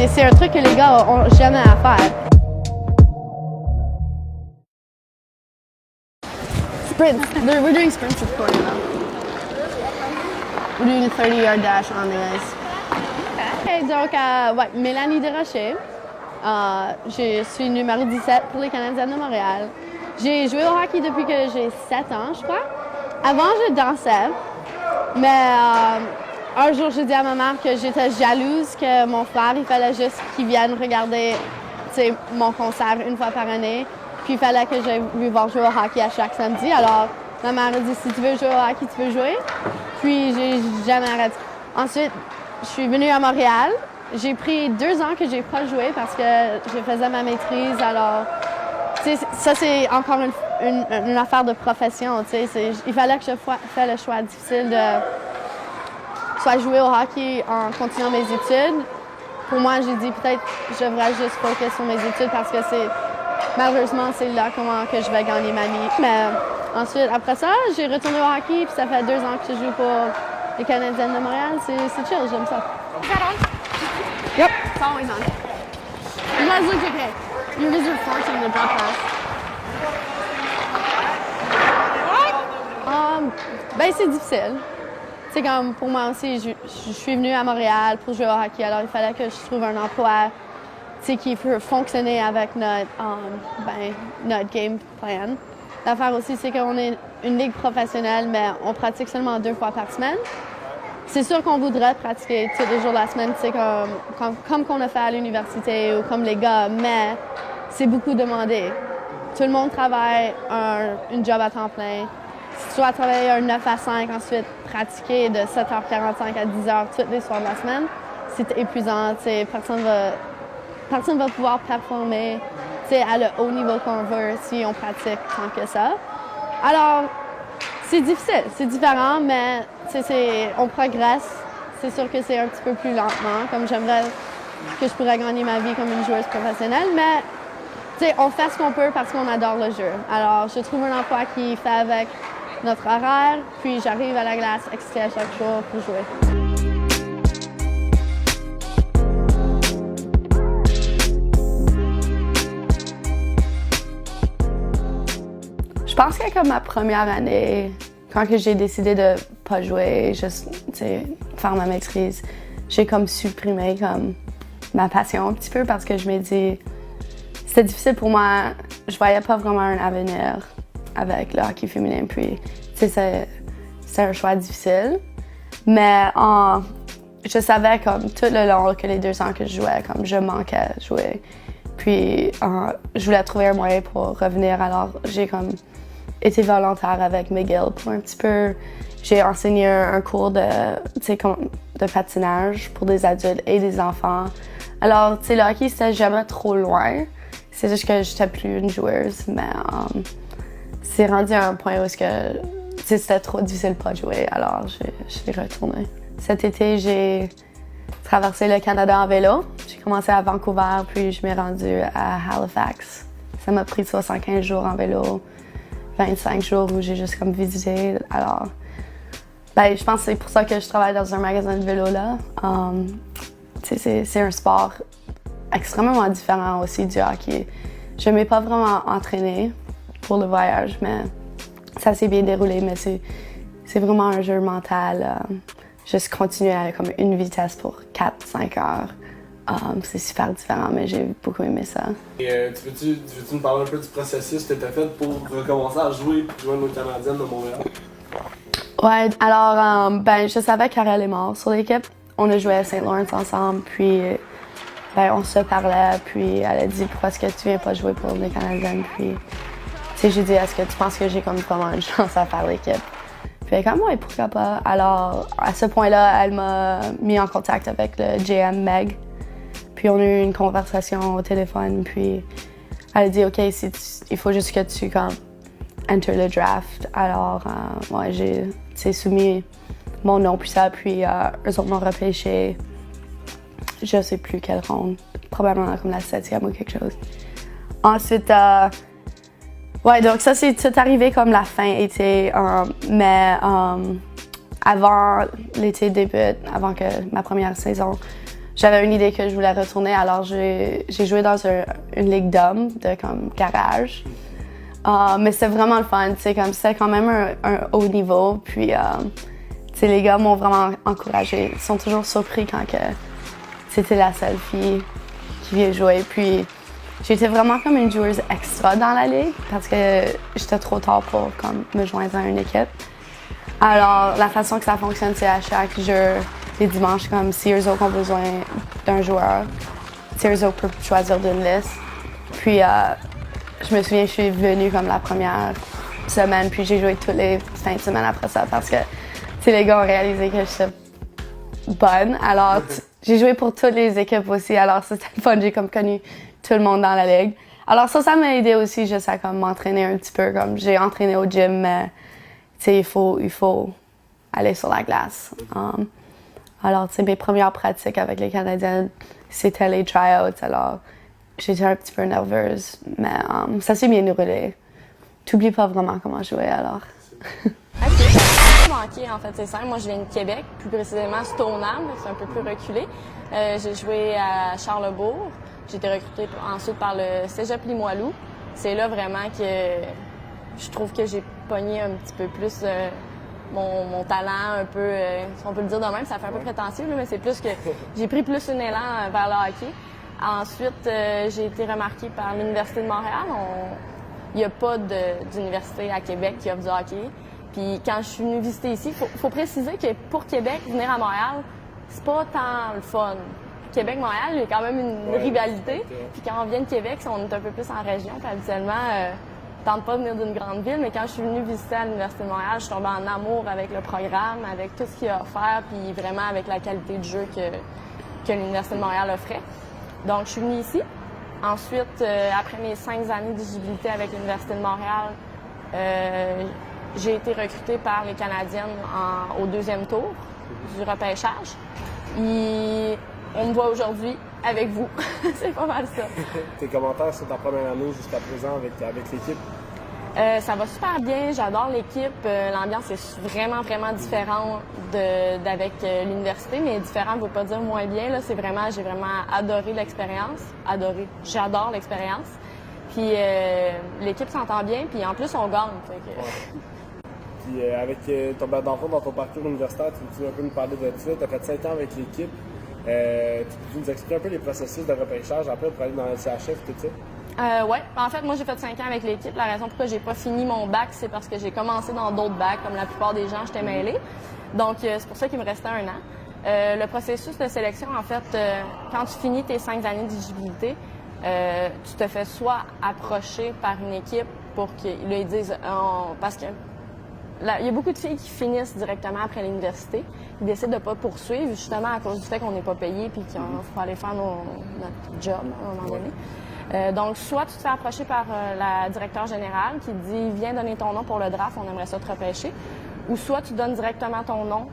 C'est un truc que les gars ont jamais à faire. Sprints. We're doing sprints of course now. We're doing a 30-yard dash on the ice. Okay. Donc, ouais, Mélanie Desrochers. Je suis numéro 17 pour les Canadiennes de Montréal. J'ai joué au hockey depuis que j'ai 7 ans, je crois. Avant, je dansais, mais un jour, j'ai dit à ma mère que j'étais jalouse que mon frère, il fallait juste qu'il vienne regarder mon concert une fois par année. Puis il fallait que j'aille lui voir jouer au hockey à chaque samedi. Alors, ma mère a dit, si tu veux jouer au hockey, tu peux jouer. Puis j'ai jamais arrêté. Ensuite, je suis venue à Montréal. J'ai pris 2 ans que j'ai pas joué parce que je faisais ma maîtrise. Alors, ça, c'est encore une affaire de profession. Il fallait que je fasse le choix difficile de soit jouer au hockey en continuant mes études. Pour moi, j'ai dit peut-être que je devrais juste focus sur mes études parce que malheureusement, c'est là comment que je vais gagner ma vie. Mais ensuite, après ça, j'ai retourné au hockey, puis ça fait 2 ans que je joue pour les Canadiennes de Montréal. C'est chill, j'aime ça. Is that on? Yep. It's always on. You guys look okay. You guys are forcing the broadcast. Ben, c'est difficile. C'est comme pour moi aussi, je suis venue à Montréal pour jouer au hockey, alors il fallait que je trouve un emploi qui peut fonctionner avec notre game plan. L'affaire aussi, c'est qu'on est une ligue professionnelle, mais on pratique seulement 2 fois par semaine. C'est sûr qu'on voudrait pratiquer tous les jours de la semaine, comme qu'on a fait à l'université ou comme les gars, mais c'est beaucoup demandé. Tout le monde travaille une job à temps plein. Si tu dois travailler un 9 à 5, ensuite pratiquer de 7h45 à 10h tous les soirs de la semaine, c'est épuisant. Personne va pouvoir performer à le haut niveau qu'on veut si on pratique tant que ça. Alors, c'est difficile, c'est différent, mais on progresse. C'est sûr que c'est un petit peu plus lentement, comme j'aimerais que je pourrais gagner ma vie comme une joueuse professionnelle, mais on fait ce qu'on peut parce qu'on adore le jeu. Alors, je trouve un emploi qui fait avec notre horaire, puis j'arrive à la glace excitée à chaque jour pour jouer. Je pense que comme ma première année, quand que j'ai décidé de pas jouer, juste faire ma maîtrise, j'ai comme supprimé comme ma passion un petit peu parce que je me dis c'était difficile pour moi. Je voyais pas vraiment un avenir avec le hockey féminin. Puis c'est un choix difficile, mais je savais comme tout le long que les 2 ans que je jouais, comme je manquais de jouer. Puis je voulais trouver un moyen pour revenir. Alors j'ai comme été volontaire avec McGill pour un petit peu. J'ai enseigné un cours de patinage pour des adultes et des enfants Alors, tu sais, le hockey, c'était jamais trop loin. C'est juste que j'étais plus une joueuse, mais c'est rendu à un point où c'était trop difficile de pas jouer, alors je suis retournée. Cet été, j'ai traversé le Canada en vélo. J'ai commencé à Vancouver, puis je m'ai rendue à Halifax. Ça m'a pris 75 jours en vélo, 25 jours où j'ai juste comme visité. Alors, ben, je pense que c'est pour ça que je travaille dans un magasin de vélo là. C'est un sport extrêmement différent aussi du hockey. Je ne m'ai pas vraiment entraînée pour le voyage, mais ça s'est bien déroulé. Mais c'est vraiment un jeu mental. Juste continuer à comme une vitesse pour 4-5 heures. C'est super différent, mais j'ai beaucoup aimé ça. Et veux-tu nous parler un peu du processus que tu as fait pour recommencer à jouer et joindre aux Canadiennes de Montréal? Ouais, alors, ben, je savais qu'Ariel est mort sur l'équipe. On a joué à Saint-Lawrence ensemble, puis ben, on se parlait, puis elle a dit « Pourquoi est-ce que tu viens pas jouer pour les Canadiennes? » Puis, tu sais, j'ai dit « Est-ce que tu penses que j'ai comme vraiment une chance à faire l'équipe? » Puis elle est comme « Ouais, pourquoi pas? » Alors, à ce point-là, elle m'a mis en contact avec le GM Meg. Puis on a eu une conversation au téléphone, puis elle a dit « OK, il faut juste que tu comme enter le draft. » Alors, ouais, j'ai soumis mon nom, puis ça, puis eux autres m'ont repêché. Je sais plus quelle ronde, probablement comme la 7e ou quelque chose. Ensuite, ouais, donc ça c'est tout arrivé comme la fin été, mais avant l'été débute, avant que ma première saison, j'avais une idée que je voulais retourner, alors j'ai joué dans une ligue d'hommes de comme garage. Mais c'était vraiment le fun, c'était quand même un haut niveau, puis les gars m'ont vraiment encouragée. Ils sont toujours surpris quand c'était la seule fille qui vient jouer. Puis j'étais vraiment comme une joueuse extra dans la ligue parce que j'étais trop tard pour comme, me joindre à une équipe. Alors la façon que ça fonctionne, c'est à chaque jeu, les dimanches, comme si eux autres ont besoin d'un joueur, si eux autres peuvent choisir d'une liste. Puis je me souviens, je suis venue comme la première semaine, puis j'ai joué toutes les fins de semaine après ça parce que les gars ont réalisé que j'étais bonne. Alors, j'ai joué pour toutes les équipes aussi. Alors, c'était le fun. J'ai comme connu tout le monde dans la ligue. Alors, ça m'a aidé aussi juste à comme m'entraîner un petit peu. Comme j'ai entraîné au gym, mais il faut aller sur la glace. Alors, mes premières pratiques avec les Canadiennes, c'était les tryouts. Alors, j'étais un petit peu nerveuse, mais ça s'est bien déroulé. T'oublies pas vraiment comment jouer, alors. Manqué, en fait, c'est simple. Moi, je viens de Québec, plus précisément Stoneham, c'est un peu plus reculé. J'ai joué à Charlebourg. J'ai été recrutée ensuite par le Cégep Limoilou. C'est là vraiment que je trouve que j'ai pogné un petit peu plus mon talent, un peu, si on peut le dire de même, ça fait un peu prétentieux, mais c'est plus que j'ai pris plus un élan vers le hockey. Ensuite, j'ai été remarquée par l'Université de Montréal. Il n'y a pas d'université à Québec qui offre du hockey. Puis quand je suis venue visiter ici, faut préciser que pour Québec, venir à Montréal, c'est pas tant le fun. Québec-Montréal, il y a quand même une rivalité. Puis quand on vient de Québec, on est un peu plus en région. Puis habituellement, je tente pas de venir d'une grande ville, mais quand je suis venue visiter à l'Université de Montréal, je suis tombée en amour avec le programme, avec tout ce qu'il y a à faire, puis vraiment avec la qualité de jeu que l'Université de Montréal offrait. Donc, je suis venue ici. Ensuite, après mes 5 années d'éligibilité avec l'Université de Montréal, j'ai été recrutée par les Canadiennes au 2e tour du repêchage. Et on me voit aujourd'hui avec vous. C'est pas mal ça. Tes commentaires sur ta première année jusqu'à présent avec l'équipe? Ça va super bien. J'adore l'équipe. L'ambiance est vraiment, vraiment différente d'avec l'université, mais différent ne veut pas dire moins bien. Là, j'ai vraiment adoré l'expérience. J'adore l'expérience. Puis l'équipe s'entend bien, puis en plus, on gagne. Fait que... Ouais. Puis avec ton d'enfant dans ton parcours universitaire, tu veux un peu nous parler de ça. Tu as fait 5 ans avec l'équipe. Tu peux nous expliquer un peu les processus de repêchage après pour aller dans le LCHF, tout ça? Oui. En fait, moi, j'ai fait 5 ans avec l'équipe. La raison pourquoi j'ai pas fini mon bac, c'est parce que j'ai commencé dans d'autres bacs. Comme la plupart des gens, j'étais mêlée. Donc, c'est pour ça qu'il me restait 1 an. Le processus de sélection, en fait, quand tu finis tes 5 années d'éligibilité, tu te fais soit approcher par une équipe pour qu'ils disent... parce que il y a beaucoup de filles qui finissent directement après l'université, qui décident de ne pas poursuivre, justement à cause du fait qu'on n'est pas payé puis qu'il faut aller faire notre job à un moment donné. Donc, soit tu te fais approcher par la directeure générale qui te dit « Viens donner ton nom pour le draft, on aimerait ça te repêcher », ou soit tu donnes directement ton nom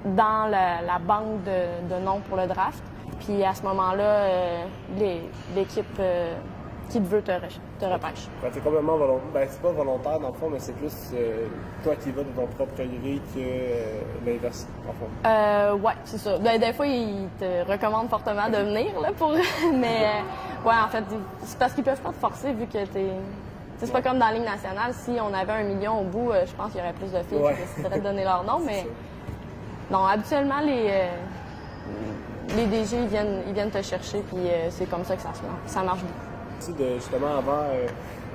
dans la banque de noms pour le draft, puis à ce moment-là, l'équipe qui te veut te repêche. Ben, c'est complètement volontaire. Ben, c'est pas volontaire dans le fond, mais c'est plus toi qui vas de ton propre gré que l'inverse, dans le fond. Ouais, c'est ça. Des fois, ils te recommandent fortement de venir, là, mais ouais, en fait, c'est parce qu'ils peuvent pas te forcer vu que t'es. C'est pas comme dans la Ligue nationale, si on avait 1 million au bout, je pense qu'il y aurait plus de filles qui décideraient de donner leur nom, mais non, habituellement, les DG, ils viennent te chercher, puis c'est comme ça que ça marche beaucoup. Justement,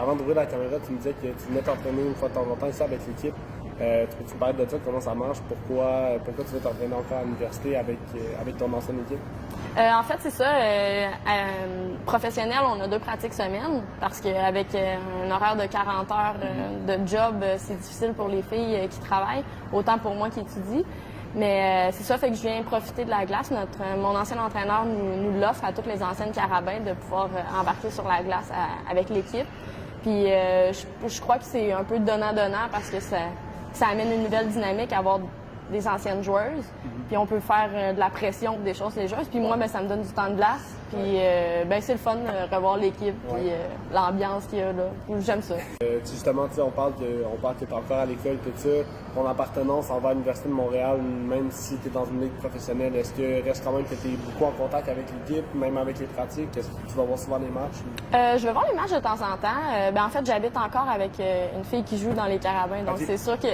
avant d'ouvrir la caméra, tu me disais que tu venais t'entraîner une fois de temps en temps ici avec l'équipe. Tu peux-tu parler de ça, comment ça marche, pourquoi tu veux t'entraîner encore à l'université avec ton ancienne équipe? En fait, c'est ça. Professionnel, on a 2 pratiques semaine parce qu'avec un horaire de 40 heures de job, c'est difficile pour les filles qui travaillent, autant pour moi qui étudie. Mais c'est ça, fait que je viens profiter de la glace. Mon ancien entraîneur nous l'offre à toutes les anciennes carabins de pouvoir embarquer sur la glace avec l'équipe. Puis je crois que c'est un peu donnant-donnant parce que ça amène une nouvelle dynamique à avoir des anciennes joueuses. Puis on peut faire de la pression, des choses les joueuses. Puis moi, ça me donne du temps de glace. Puis c'est le fun de revoir l'équipe, puis l'ambiance qu'il y a là. J'aime ça. Justement, on parle que tu es encore à l'école, tout ça. Ton appartenance envers l'Université de Montréal, même si tu es dans une ligue professionnelle, est-ce que reste quand même que tu es beaucoup en contact avec l'équipe, même avec les pratiques? Est-ce que tu vas voir souvent les matchs? Je vais voir les matchs de temps en temps. En fait, j'habite encore avec une fille qui joue dans les carabins, donc c'est sûr que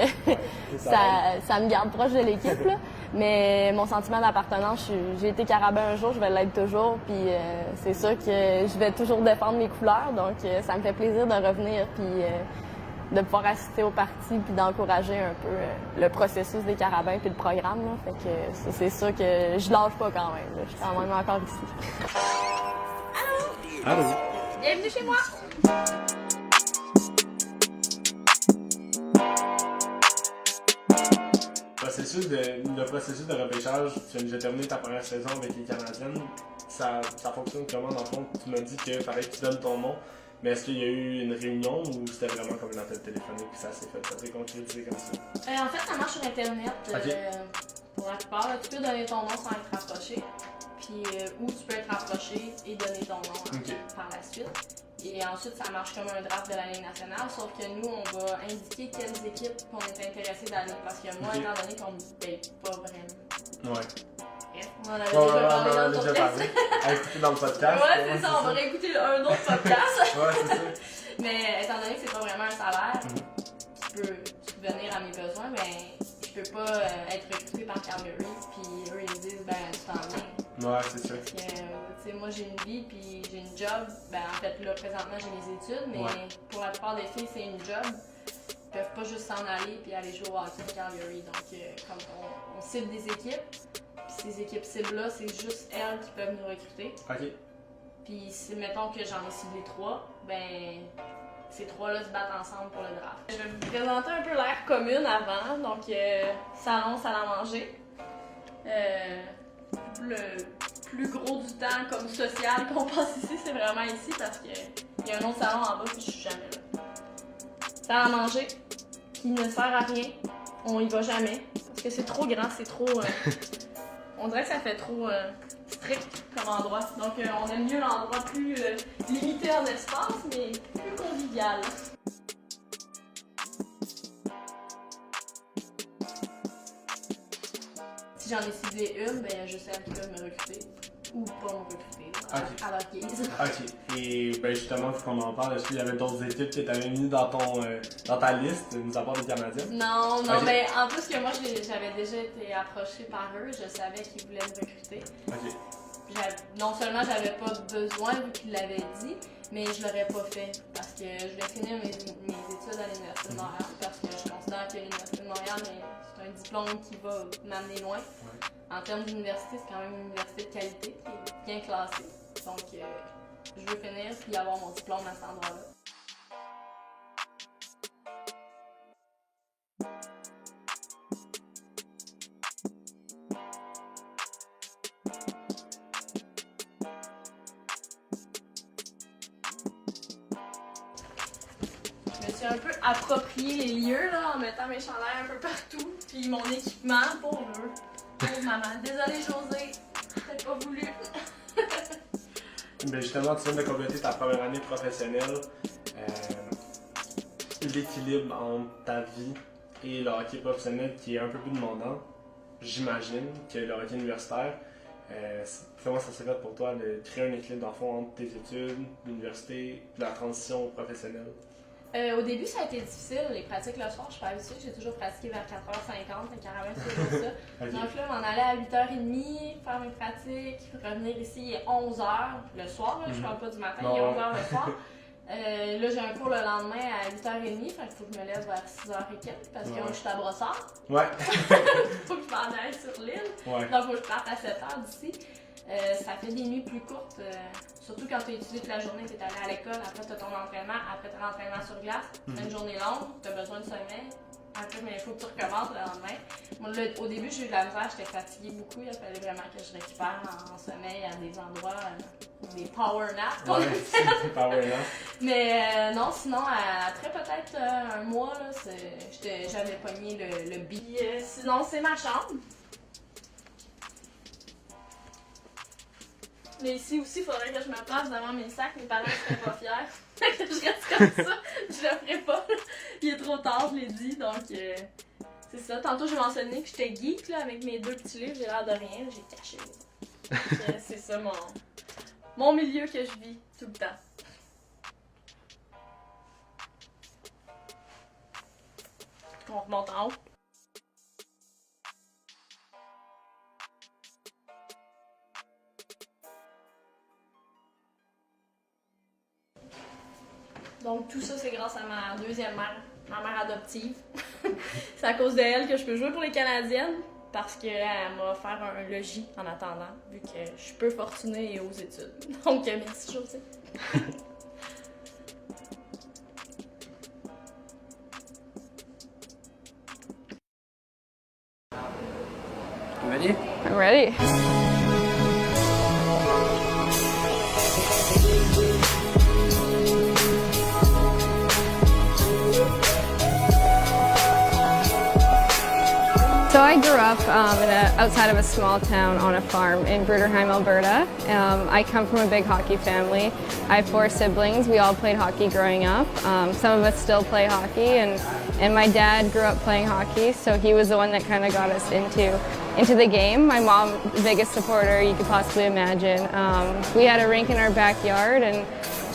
ça me garde proche de l'équipe. Là. Mais mon sentiment d'appartenance, j'ai été carabin un jour, je vais l'être toujours, puis c'est sûr que je vais toujours défendre mes couleurs, donc ça me fait plaisir de revenir, puis de pouvoir assister aux parties, puis d'encourager un peu le processus des carabins, puis le programme. Là. Fait que c'est sûr que je lâche pas quand même, là. Je suis quand même encore ici. Allô! Bienvenue chez moi! Le processus de repêchage, tu viens de terminer ta première saison avec les Canadiennes. Ça fonctionne comment dans le fond? Tu m'as dit qu'il fallait que tu donnes ton nom, mais est-ce qu'il y a eu une réunion ou c'était vraiment comme un appel téléphonique puis ça s'est fait? Ça s'est concrétisé comme ça? En fait, ça marche sur Internet. Pour la plupart, là, tu peux donner ton nom sans être rapproché, puis ou tu peux être rapproché et donner ton nom par la suite. Et ensuite, ça marche comme un draft de la Ligue nationale, sauf que nous, on va indiquer quelles équipes qu'on est intéressé d'aller, parce que moi, étant donné qu'on ne paye pas vraiment. Ouais. Bref, on en avait déjà parlé dans le podcast. À écouter dans le podcast. Ouais, c'est ça, on va réécouter un autre podcast. Ouais, c'est ça. Mais étant donné que c'est pas vraiment un salaire qui peut subvenir à mes besoins, je peux pas être recruté par Calgary, puis eux, ils me disent, tu t'en viens. Ouais, c'est sûr. Parce que, moi, j'ai une vie, puis j'ai une job. En fait, là, présentement, j'ai mes études, mais pour la plupart des filles, c'est une job. Ils peuvent pas juste s'en aller puis aller jouer au hockey à Calgary. Donc, comme on cible des équipes, puis ces équipes cibles-là, c'est juste elles qui peuvent nous recruter. OK. Puis, si mettons que j'en ai ciblé 3, ces 3-là se battent ensemble pour le draft. Je vais vous présenter un peu l'aire commune avant. Donc, salon, salle à manger. Le plus gros du temps comme social qu'on passe ici, c'est vraiment ici parce qu'il y a un autre salon en bas puis je suis jamais là. Salle à manger qui ne sert à rien, on y va jamais parce que c'est trop grand, c'est trop... on dirait que ça fait trop strict comme endroit. Donc on aime mieux l'endroit plus limité en espace mais plus convivial. Si j'en ai ciblé une, je sais à qui peuvent me recruter ou pas me recruter à leur guise. OK. Et justement, vu qu'on en parle, est-ce qu'il y avait d'autres équipes que tu avais mis dans ta liste, mis à part des Canadiennes? Non, mais en plus que moi, j'avais déjà été approchée par eux, je savais qu'ils voulaient me recruter. OK. Non seulement j'avais pas besoin vu qu'ils l'avaient dit, mais je l'aurais pas fait parce que je voulais finir mes études à l'Université de Montréal parce que je considère que l'Université de Montréal, c'est un diplôme qui va m'amener loin. En termes d'université, c'est quand même une université de qualité qui est bien classée. Donc, je veux finir puis avoir mon diplôme à cet endroit-là. suis un peu approprié les lieux là, en mettant mes chandails un peu partout, puis mon équipement pour eux. Pour maman. Désolée José, t'as pas voulu. Ben justement, tu viens de compléter ta première année professionnelle. L'équilibre entre ta vie et le hockey professionnel qui est un peu plus demandant, j'imagine, que le hockey universitaire. Comment ça s'est fait pour toi de créer un équilibre dans le fond entre tes études, l'université et la transition professionnelle? Au début, ça a été difficile. Les pratiques le soir, je suis pas habituée. J'ai toujours pratiqué vers 4h50, fait carrément c'est toujours ça. Okay. Donc là, m'en aller à 8h30, faire mes pratiques, revenir ici, il est 11h le soir. Là, je parle pas du matin, il est 11h le soir. Là, j'ai un cours le lendemain à 8h30, fait qu'il faut que je me lève vers 6h15 parce que je suis à Brossard. Ouais. Faut que je m'en aille sur l'île. Ouais. Donc, faut que je parte à 7h d'ici. Ça fait des nuits plus courtes, surtout quand tu as étudié toute la journée, tu es allé à l'école, après tu as ton entraînement, après ton entraînement sur glace. Une journée longue, tu as besoin de sommeil. Après, mais il faut que tu recommences le lendemain. Moi, là, au début, j'ai eu de la misère, j'étais fatiguée beaucoup. Il fallait vraiment que je récupère en sommeil à des endroits, des power naps. Power nap. Mais non, sinon, après peut-être un mois, j'avais pogné le billet. Sinon, c'est ma chambre. Mais ici aussi, il faudrait que je me place devant mes sacs. Mes parents ne seraient pas fiers. Fait que je reste comme ça. Je le ferai pas. Il est trop tard, je l'ai dit. Donc, c'est ça. Tantôt, j'ai mentionné que j'étais geek là, avec mes 2 petits livres. J'ai l'air de rien. J'ai caché les autres. C'est ça mon milieu que je vis tout le temps. On remonte en haut. Donc tout ça, c'est grâce à ma deuxième mère, ma mère adoptive. C'est à cause d'elle que je peux jouer pour les Canadiennes, parce qu'elle m'a offert un logis en attendant, vu que je suis peu fortunée et aux études. Donc merci José. Ready? I'm ready. So I grew up outside of a small town on a farm in Bruderheim, Alberta. I come from a big hockey family. I have 4 siblings. We all played hockey growing up. Some of us still play hockey, and my dad grew up playing hockey, so he was the one that kind of got us into the game. My mom, the biggest supporter you could possibly imagine. We had a rink in our backyard, and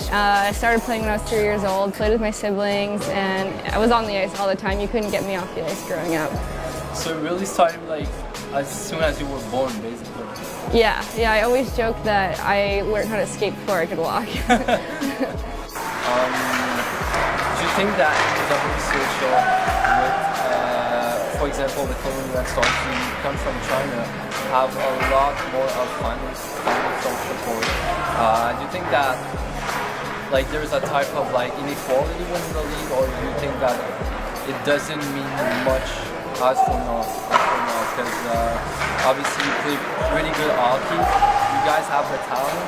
I started playing when I was 3 years old, played with my siblings, and I was on the ice all the time. You couldn't get me off the ice growing up. So it really started like as soon as you were born, basically. Yeah, I always joke that I learned how to skate before I could walk. Do you think that the research with, for example, the children that start to come from China have a lot more of financial support? Do you think that like there's a type of like inequality within the league, or do you think that it doesn't mean much as for now? Because obviously you play really good hockey, you guys have the talent,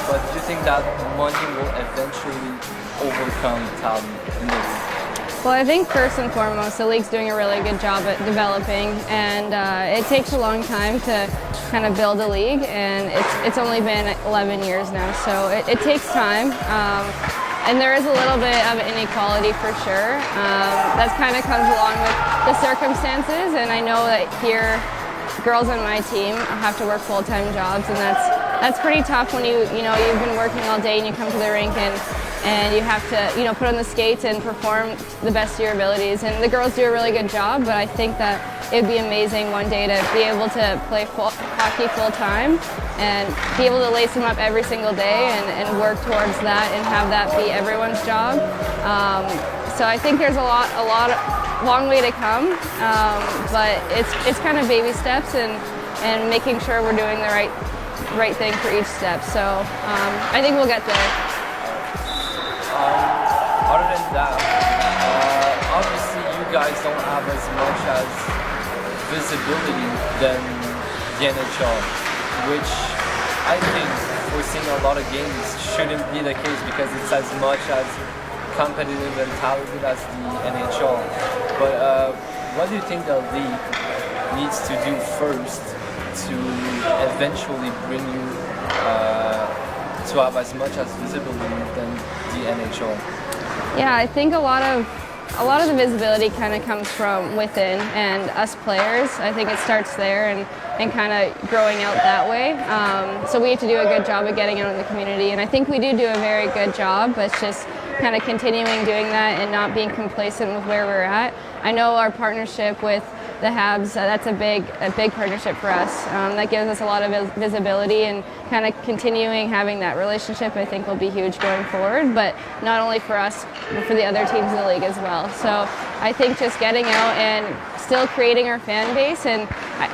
but do you think that money will eventually overcome talent in the league? Well, I think first and foremost, the league's doing a really good job at developing, and it takes a long time to kind of build a league, and it's only been 11 years now, so it takes time. And there is a little bit of inequality for sure. That kind of comes along with the circumstances, and I know that here, girls on my team have to work full-time jobs, and that's pretty tough when you've been working all day and you come to the rink and you have to put on the skates and perform to the best of your abilities. And the girls do a really good job, but I think that it'd be amazing one day to be able to play hockey full-time and be able to lace them up every single day and work towards that and have that be everyone's job. So I think there's a long way to come, but it's kind of baby steps and making sure we're doing the right thing for each step. So I think we'll get there. Other than that, obviously you guys don't have as much as visibility than the NHL, which I think we're seeing a lot of games shouldn't be the case because it's as much as competitive and talented as the NHL. But what do you think the league needs to do first to eventually bring you to have as much as visibility than the NHL? Yeah, I think a lot of the visibility kind of comes from within and us players. I think it starts there and kind of growing out that way. So we have to do a good job of getting out in the community, and I think we do a very good job, but it's just kind of continuing doing that and not being complacent with where we're at. I know our partnership with the Habs, that's a big partnership for us. That gives us a lot of visibility, and kind of continuing having that relationship I think will be huge going forward, but not only for us, but for the other teams in the league as well. So I think just getting out and still creating our fan base, and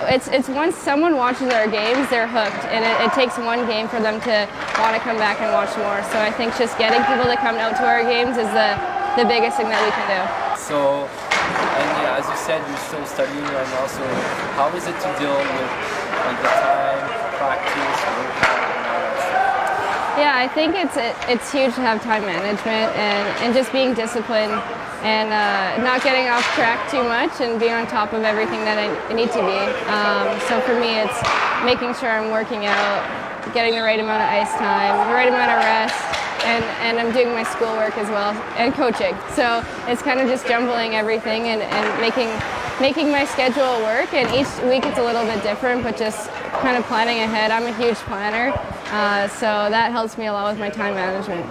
it's once someone watches our games, they're hooked, and it takes one game for them to want to come back and watch more. So I think just getting people to come out to our games is the biggest thing that we can do. So, and yeah, as you said, you're still studying right now, so how is it to deal with like the time, practice, workout, and all that stuff? Yeah, I think it's huge to have time management and just being disciplined and not getting off track too much and being on top of everything that I need to be. So for me, it's making sure I'm working out, getting the right amount of ice time, the right amount of rest, and I'm doing my schoolwork as well, and coaching. So it's kind of just jumbling everything and making my schedule work, and each week it's a little bit different, but just kind of planning ahead. I'm a huge planner, so that helps me a lot with my time management.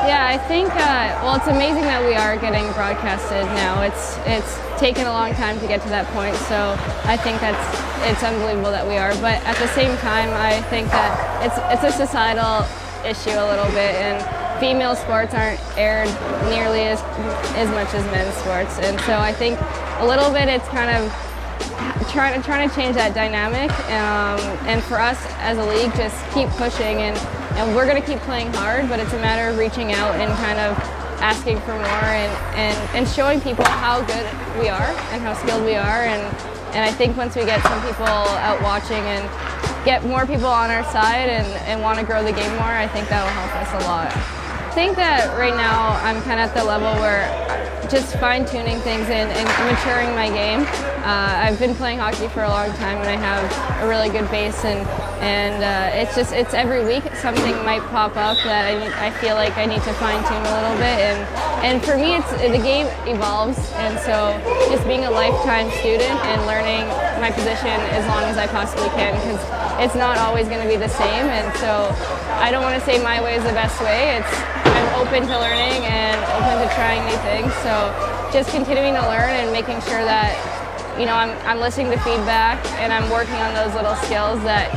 Yeah, I think, well, it's amazing that we are getting broadcasted now. It's taken a long time to get to that point, so I think it's unbelievable that we are. But at the same time, I think that it's a societal issue a little bit, and female sports aren't aired nearly as much as men's sports. And so I think a little bit it's kind of trying to change that dynamic, and for us as a league, just keep pushing, and we're going to keep playing hard, but it's a matter of reaching out and kind of asking for more and showing people how good we are and how skilled we are, and I think once we get some people out watching and get more people on our side and want to grow the game more, I think that will help us a lot. I think that right now I'm kind of at the level where just fine-tuning things and maturing my game. I've been playing hockey for a long time, and I have a really good base, and it's every week something might pop up that I feel like I need to fine-tune a little bit, and for me the game evolves, and so just being a lifetime student and learning my position as long as I possibly can, because it's not always going to be the same, and so I don't want to say my way is the best way. I'm open to learning and open to trying new things, so just continuing to learn and making sure that I'm listening to feedback and I'm working on those little skills that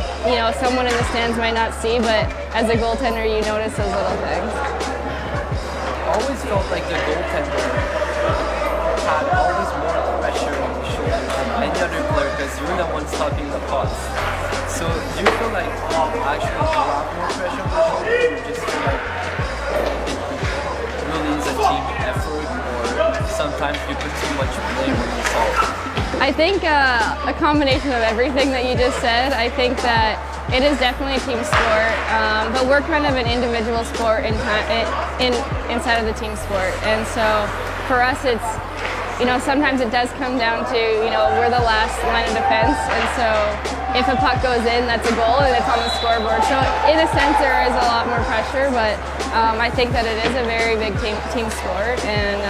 someone in the stands might not see, but as a goaltender you notice those little things. I always felt like the goaltender had always more pressure on the shoulders than any other player, because you're the one stopping the pucks. So do you feel like actually you have more pressure on the shoulders, or you just feel like it really is a team effort, or sometimes you put too much blame on yourself? I think a combination of everything that you just said. I think that it is definitely a team sport, but we're kind of an individual sport inside of the team sport, and so for us it's, sometimes it does come down to, we're the last line of defense, and so if a puck goes in, that's a goal and it's on the scoreboard. So in a sense there is a lot more pressure, but I think that it is a very big team sport, and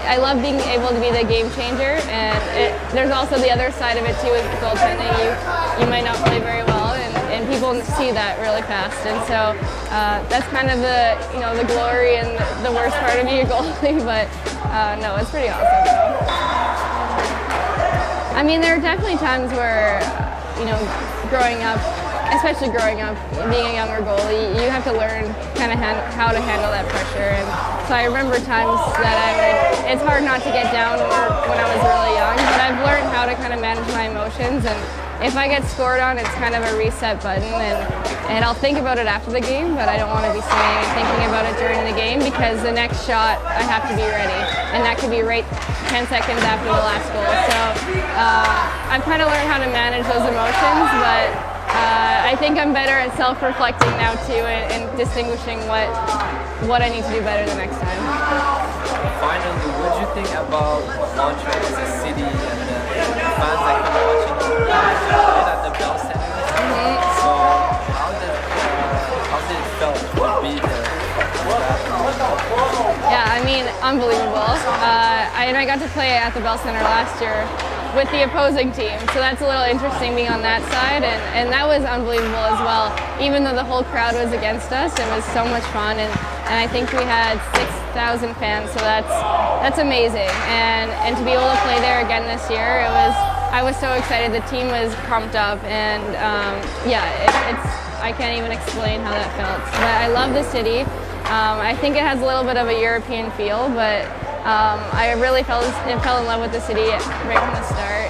I love being able to be the game changer, and there's also the other side of it too with goaltending. You might not play very well, and people see that really fast, and so that's kind of the glory and the worst part of being a goalie, but no, it's pretty awesome though. I mean, there are definitely times where, growing up, especially growing up, being a younger goalie, you have to learn kind of how to handle that pressure. And so I remember times that it's hard not to get down when I was really young, but I've learned how to kind of manage my emotions. And if I get scored on, it's kind of a reset button, and I'll think about it after the game, but I don't want to be thinking about it during the game, because the next shot I have to be ready. and that could be right 10 seconds after the last goal. So I've kind of learned how to manage those emotions, but I think I'm better at self-reflecting now too, and distinguishing what I need to do better the next time. Finally, what do you think about Montreal as a city and the fans that come watching you at the Bell Center? So how did it feel to be there? Yeah, I mean, unbelievable. I got to play at the Bell Center last year with the opposing team, so that's a little interesting being on that side, and that was unbelievable as well. Even though the whole crowd was against us, it was so much fun, and I think we had 6,000 fans, so that's amazing. And to be able to play there again this year, I was so excited. The team was pumped up, and I can't even explain how that felt. But I love the city. I think it has a little bit of a European feel, but I really fell in love with the city right from the start.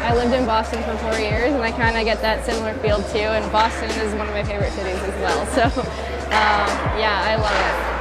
I lived in Boston for 4 years, and I kind of get that similar feel too. And Boston is one of my favorite cities as well. So, I love it.